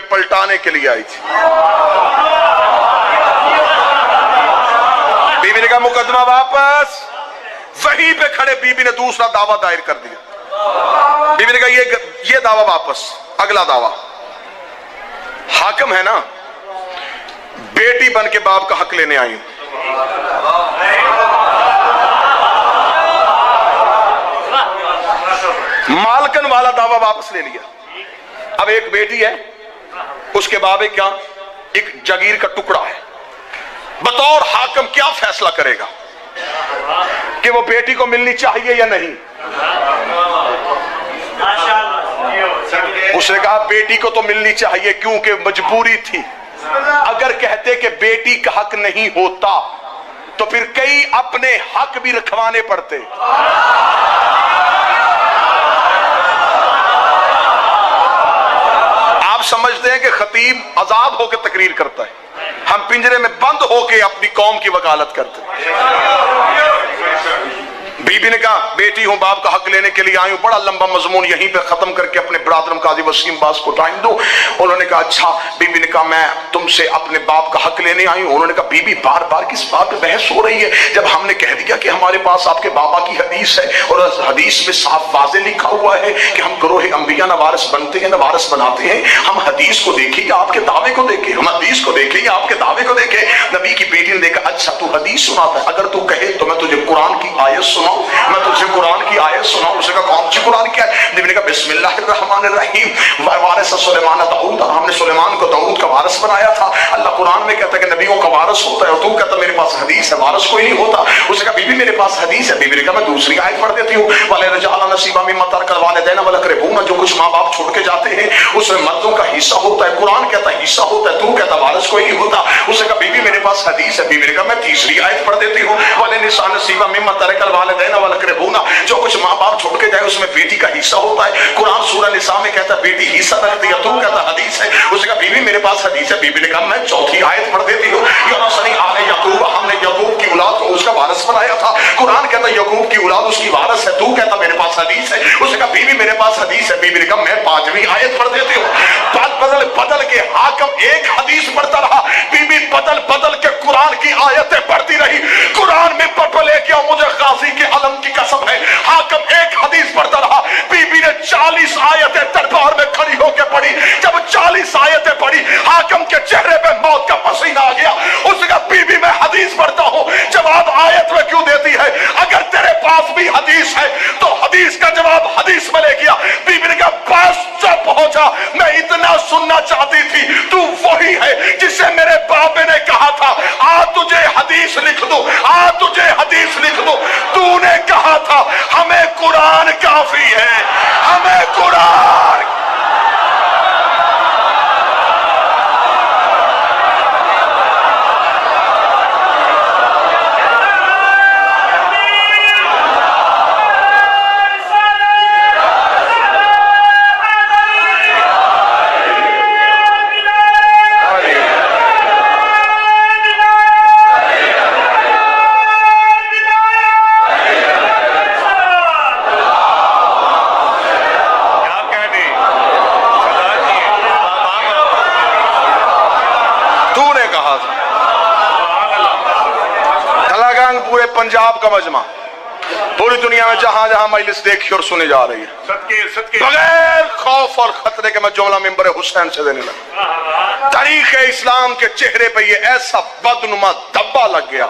پلٹانے کے لیے آئی تھی. بیوی نے کہا مقدمہ واپس. وہیں پہ کھڑے بیوی نے دوسرا دعویٰ دائر کر دیا. بیوی نے کہا یہ دعویٰ واپس. اگلا دعویٰ, حاکم ہے نا, بیٹی بن کے باپ کا حق لینے آئی ہوں. مالکن والا دعویٰ واپس لے لیا. اب ایک بیٹی ہے, اس کے باب ایک جگیر کا ٹکڑا ہے. بطور حاکم کیا فیصلہ کرے گا کہ وہ بیٹی کو ملنی چاہیے یا نہیں؟ اس نے کہا بیٹی کو تو ملنی چاہیے کیونکہ مجبوری تھی. اگر کہتے کہ بیٹی کا حق نہیں ہوتا تو پھر کئی اپنے حق بھی رکھوانے پڑتے. آپ سمجھتے ہیں کہ خطیب آزاد ہو کے تقریر کرتا ہے, ہم پنجرے میں بند ہو کے اپنی قوم کی وکالت کرتے ہیں. بی بی نے کہا بیٹی ہوں, باپ کا حق لینے کے لیے آئی ہوں. بڑا لمبا مضمون یہیں پہ ختم کر کے اپنے برادرم قاضی وسیم باز کو ٹائم دو. انہوں نے کہا اچھا. بی بی نے کہا میں تم سے اپنے باپ کا حق لینے آئی ہوں. انہوں نے کہا بی بی بار بار کس بات پہ بحث ہو رہی ہے جب ہم نے کہہ دیا کہ ہمارے پاس آپ کے بابا کی حدیث ہے اور حدیث میں صاف واضح لکھا ہوا ہے کہ ہم گروہ انبیاء نہ وارث بنتے ہیں نہ وارث بناتے ہیں. ہم حدیث کو دیکھیں یا آپ کے دعوے کو دیکھیں؟ ہم حدیث کو دیکھیں یا آپ کے دعوے کو دیکھیں؟ نبی کی بیٹی نے دیکھا اچھا تو حدیث سناتا ہے, اگر تو کہے تو میں تجھے قرآن کی آیت سناؤں, میں تجھے قرآن کی آیت سناؤں. اسے کہا کون سی قرآن کی آیت؟ نبی نے کہا بسم اللہ الرحمن الرحیم وارث سلیمان داؤد, ہم نے سلیمان کو داؤد کا وارث بنایا تھا. اللہ قرآن میں کہتا ہے کہ نبیوں کا وارث ہوتا ہے اور تو کہتا میرے پاس حدیث ہے وارث کوئی نہیں ہوتا. اسے کہا بی بی میرے پاس حدیث ہے. بی بی نے کہا میں دوسری آیت پڑھ دیتی ہوں وَلِلرِجَالِ نَصِیبٌ مِمَّا تَرَكَ الْوَالِدَيْنُ وَالْأَقْرَبُونَ, جو کچھ ماں باپ چھوڑ کے جاتے ہیں اس میں مردوں کا حصہ ہوتا ہے. قرآن کہتا ہے حصہ ہوتا ہے, تو کہتا وارث کوئی نہیں ہوتا. اسے کہا بی بی میرے پاس حدیث ہے. بی بی نے کہا میں تیسری آیت پڑھ دیتی ہوں وَلِلنِّسَاءِ نَصِیبٌ مِمَّا تَرَكَ الْوَالِدَيْنُ وَالْأَقْرَبُونَ, جو کچھ ماں باپ چھوڑ کے جائے اس میں بیٹی کا حصہ ہوتا ہے. قرآن سورہ نساء میں کہتا ہے بیٹی حصہ رکھتی ہے, تو کہتا حدیث ہے. اسے کہا بی بی میرے پاس حدیث ہے. بی بی نے کہا میں چوتھی آیت پڑھ دیتی ہوں یونسنی آل یعقوب, ہم نے یعقوب کی اولاد کو اس کا وارث بنایا تھا. قرآن کہتا ہے یعقوب کی اولاد اس کی وارث ہے, تو کہتا میرے پاس حدیث ہے. اسے کہا بی بی میرے پاس حدیث ہے. بی بی نے کہا میں پانچویں آیت پڑھ دیتی ہوں. بدل بدل کے حاکم ایک حدیث پڑھتا رہا, بی بی بدل بدل کے قرآن کی آیتیں پڑھتی رہی. قرآن میں پڑھ لے کے مجھے غازی کے علم کی قسم ہے حاکم ایک حدیث پڑھتا رہا. بی بی نے 40 آیتیں دربار میں کھڑی ہو کے پڑھی. جب 40 آیتیں پڑھی حاکم کے چہرے پہ موت کا پسینہ آ گیا. اس نے کہا بی بی میں حدیث پڑھتا ہوں, جواب آیت میں کیوں دیتی ہے؟ اگر تیرے پاس بھی حدیث ہے تو حدیث کا جواب حدیث میں لے گیا. بی بی نے کہا بس چپ ہو جا, میں اتنا سننا چاہتی تھی. تو وہی ہے جسے میرے بابے نے کہا تھا آ تجھے حدیث لکھ دو, آ تجھے حدیث لکھ دو. تو نے کہا تھا ہمیں قرآن کافی ہے, ہمیں قرآن. پورے پنجاب کا مجمع, پوری دنیا میں جہاں جہاں مجلس دیکھی اور سنی جا رہی ہے, بغیر خوف اور خطرے کے میں جملہ منبر حسین سے دینے لگا. تاریخ اسلام کے چہرے پہ یہ ایسا بدنما دھبا لگ گیا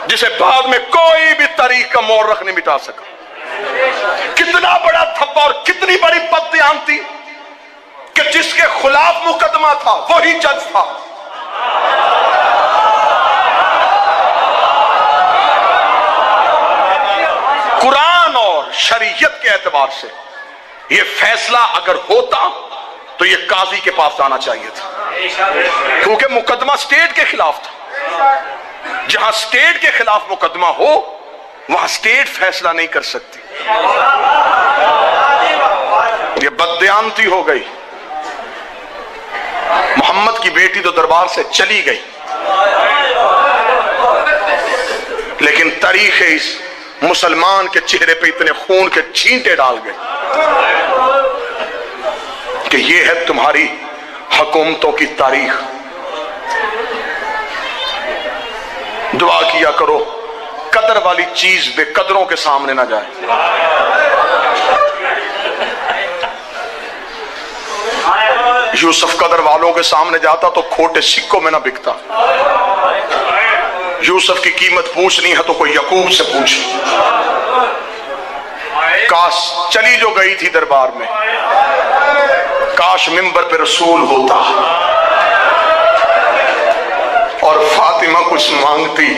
جسے بعد میں کوئی بھی تاریخ کا مورخ نہیں مٹا سکا. کتنا بڑا دھبا اور کتنی بڑی بددیانتی کہ جس کے خلاف مقدمہ تھا وہی جج تھا. قرآن اور شریعت کے اعتبار سے یہ فیصلہ اگر ہوتا تو یہ قاضی کے پاس جانا چاہیے تھا, کیونکہ مقدمہ سٹیٹ کے خلاف تھا. جہاں سٹیٹ کے خلاف مقدمہ ہو وہاں سٹیٹ فیصلہ نہیں کر سکتی. یہ بددیانتی ہو گئی. محمد کی بیٹی تو دربار سے چلی گئی, لیکن تاریخ اس مسلمان کے چہرے پہ اتنے خون کے چھینٹے ڈال گئے. کہ یہ ہے تمہاری حکومتوں کی تاریخ. دعا کیا کرو قدر والی چیز بے قدروں کے سامنے نہ جائے. یوسف قدر والوں کے سامنے جاتا تو کھوٹے سکوں میں نہ بکتا. یوسف کی قیمت پوچھنی ہے تو کوئی یعقوب سے پوچھ. کاش چلی جو گئی تھی دربار میں، کاش منبر پہ رسول ہوتا اور فاطمہ کچھ مانگتی،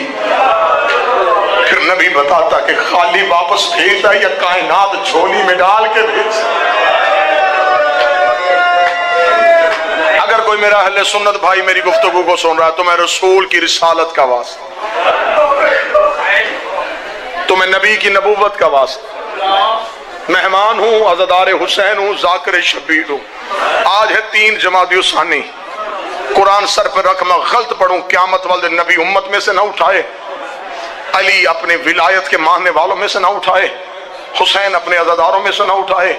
پھر نبی بتاتا کہ خالی واپس بھیجتا یا کائنات جھولی میں ڈال کے بھیجتا. اگر کوئی میرا اہل سنت بھائی میری گفتگو کو سن رہا ہے تو میں رسول کی رسالت کا واسطہ، تو میں نبی کی نبوت کا واسطہ، مہمان ہوں، عزادار حسین ہوں، ذاکر شبیر ہوں. آج ہے 3 جمادی الثانی، قرآن سر پر رکھ میں غلط پڑھوں قیامت والے نبی امت میں سے نہ اٹھائے، علی اپنے ولایت کے ماننے والوں میں سے نہ اٹھائے، حسین اپنے عزاداروں میں سے نہ اٹھائے.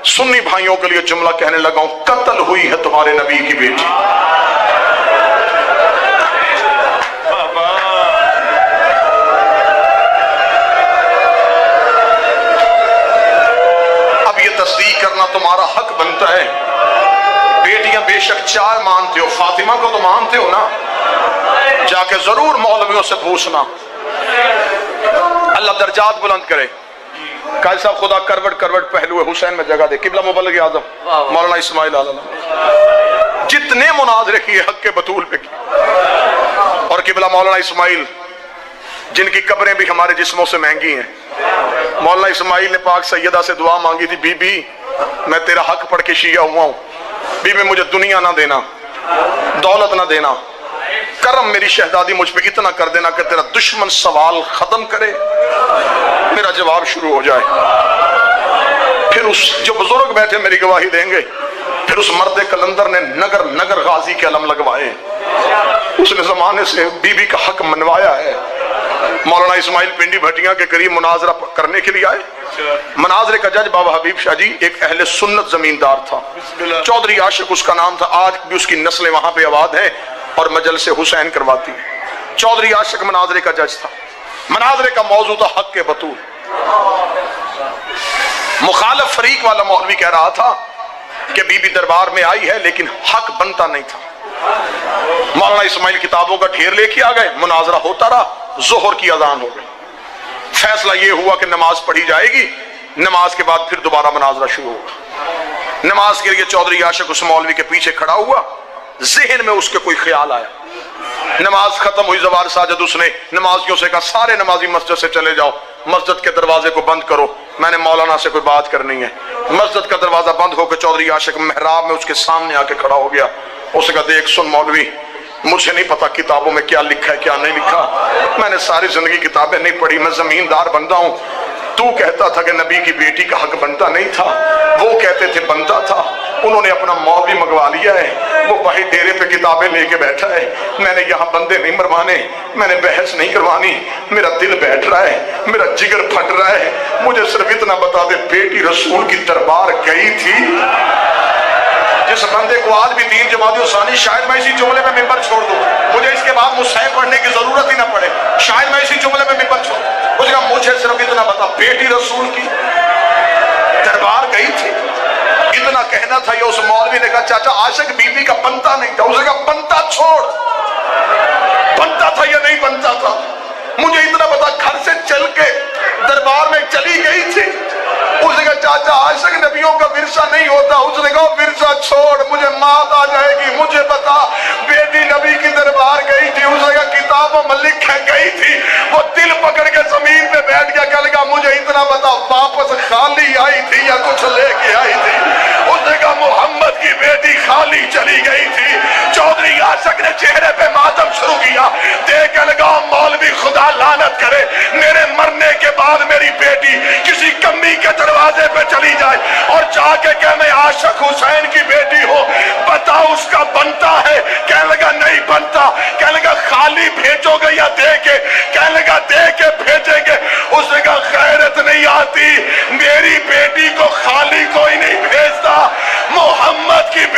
سنی بھائیوں کے لیے جملہ کہنے لگا ہوں، قتل ہوئی ہے تمہارے نبی کی بیٹی. اب یہ تصدیق کرنا تمہارا حق بنتا ہے. بیٹیاں بے شک 4 مانتے ہو، فاطمہ کو تو مانتے ہو نا، جا کے ضرور مولویوں سے پوچھنا. اللہ درجات بلند کرے. قائد صاحب خدا کروٹ پہلو حسین میں جگہ دے. قبلہ مبلغ اعظم مولانا اسماعیل علیہ جتنے مناظرے کیے حق کے بطول پہ کی، اور قبلہ مولانا اسماعیل جن کی قبریں بھی ہمارے جسموں سے مہنگی ہیں. مولانا اسماعیل نے پاک سیدہ سے دعا مانگی تھی، بی بی میں تیرا حق پڑھ کے شیعہ ہوا ہوں، بی بی مجھے دنیا نہ دینا، دولت نہ دینا، کرم میری شہزادی مجھ پہ اتنا کر دینا کہ تیرا دشمن سوال ختم کرے، میرا جواب شروع ہو جائے. پھر اس جو بزرگ بیٹھے میری گواہی دیں گے، پھر اس مرد کلندر نے نگر نگر غازی کے علم لگوائے، اس نے زمانے سے بی بی کا حق منوایا ہے. مولانا اسماعیل پنڈی بھٹیاں کے قریب مناظرہ کرنے کے لیے آئے. مناظرے کا جج بابا حبیب شاہ جی ایک اہل سنت زمیندار تھا، چودھری عاشق اس کا نام تھا. آج بھی اس کی نسلیں وہاں پہ آباد ہیں اور مجلس حسین کرواتی ہیں. چودھری عاشق مناظرے کا جج تھا. مناظرے کا موضوع تھا حق کے بطول. مخالف فریق والا مولوی کہہ رہا تھا کہ بی بی دربار میں آئی ہے لیکن حق بنتا نہیں تھا. مولانا اسماعیل کتابوں کا ڈھیر لے کے آ گئے، مناظرہ ہوتا رہا. ظہر کی اذان ہو گئی. فیصلہ یہ ہوا کہ نماز پڑھی جائے گی، نماز کے بعد پھر دوبارہ مناظرہ شروع ہوگا. نماز کے لیے چودھری عاشق اس مولوی کے پیچھے کھڑا ہوا. ذہن میں اس کے کوئی خیال آیا. نماز ختم ہوئی، زوال ساجد اس نے نمازیوں سے کہا سارے نمازی مسجد سے چلے جاؤ، مسجد کے دروازے کو بند کرو، میں نے مولانا سے کوئی بات کرنی ہے. مسجد کا دروازہ بند ہو کے چودھری عاشق محراب میں اس کے سامنے آ کے کھڑا ہو گیا. اس نے کہا دیکھ سن مولوی، مجھے نہیں پتا کتابوں میں کیا لکھا ہے کیا نہیں لکھا، میں نے ساری زندگی کتابیں نہیں پڑھی، میں زمیندار بندہ ہوں. تو کہتا تھا کہ نبی کی بیٹی کا حق بنتا نہیں تھا، وہ کہتے تھے بنتا تھا. انہوں نے اپنا مولوی منگوا لیا ہے، وہ باہر ڈیرے پہ کتابیں لے کے بیٹھا ہے. میں نے یہاں بندے نہیں مروانے، میں نے بحث نہیں کروانی. میرا دل بیٹھ رہا ہے، میرا جگر پھٹ رہا ہے. مجھے صرف اتنا بتا دے بیٹی رسول کی دربار گئی تھی. جس بندے کو آج بھی 3 جمادی الثانی، شاید میں اسی جملے میں ممبر چھوڑ دوں، مجھے اس کے بعد مصحف پڑھنے کی ضرورت ہی نہ پڑے، شاید میں اسی جملے میں ممبر چھوڑ دوں. اس کا مجھے صرف اتنا بتا بیٹی رسول کی دربار گئی تھی. اتنا کہنا تھا. یہ اس مولوی نے کہا چاچا عاشق بی بی کا بنتا نہیں تھا. اس نے کہا بنتا چھوڑ، بنتا تھا یا نہیں بنتا تھا، مجھے اتنا بتا گھر سے چل کے دربار میں چلی گئی تھی. اس نے کہا چاچا عاشق نبیوں کا ورثہ نہیں ہوتا. اس نے کہا ورثہ چھوڑ، مجھے مات آ جائے گی. مجھے بتا بیٹی نبی کی دربار گئی تھی. اس نے کہا کتابوں میں لکھے گئی تھی. وہ دل پکڑ کے زمین پہ بیٹھ گیا. کہنے لگا مجھے اتنا بتا واپس خالی آئی تھی یا کچھ لے کے آئی تھی. اس نے کہا محمد کی بیٹی خالی چلی گئی تھی. چودھری عاشق نے چہرے پہ ماتم شروع کیا. دیکھ لگا مولوی خدا لعنت کرے، میرے مرنے کے بعد میری بیٹی کسی کمی کے دروازے پہ چلی جائے اور جا کے کہ میں عاشق حسین کی بیٹی ہوں، بتا اس کا بنتا ہے. کہنے لگا نہیں بنتا. کہنے لگا خالی بھیجو گے یا دے کے؟ کہنے لگا دے کے بھیجیں گے. اس نے کہا غیرت نہیں آتی، میری بیٹی کو خالی کوئی نہیں بھیجتا. محمد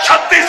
36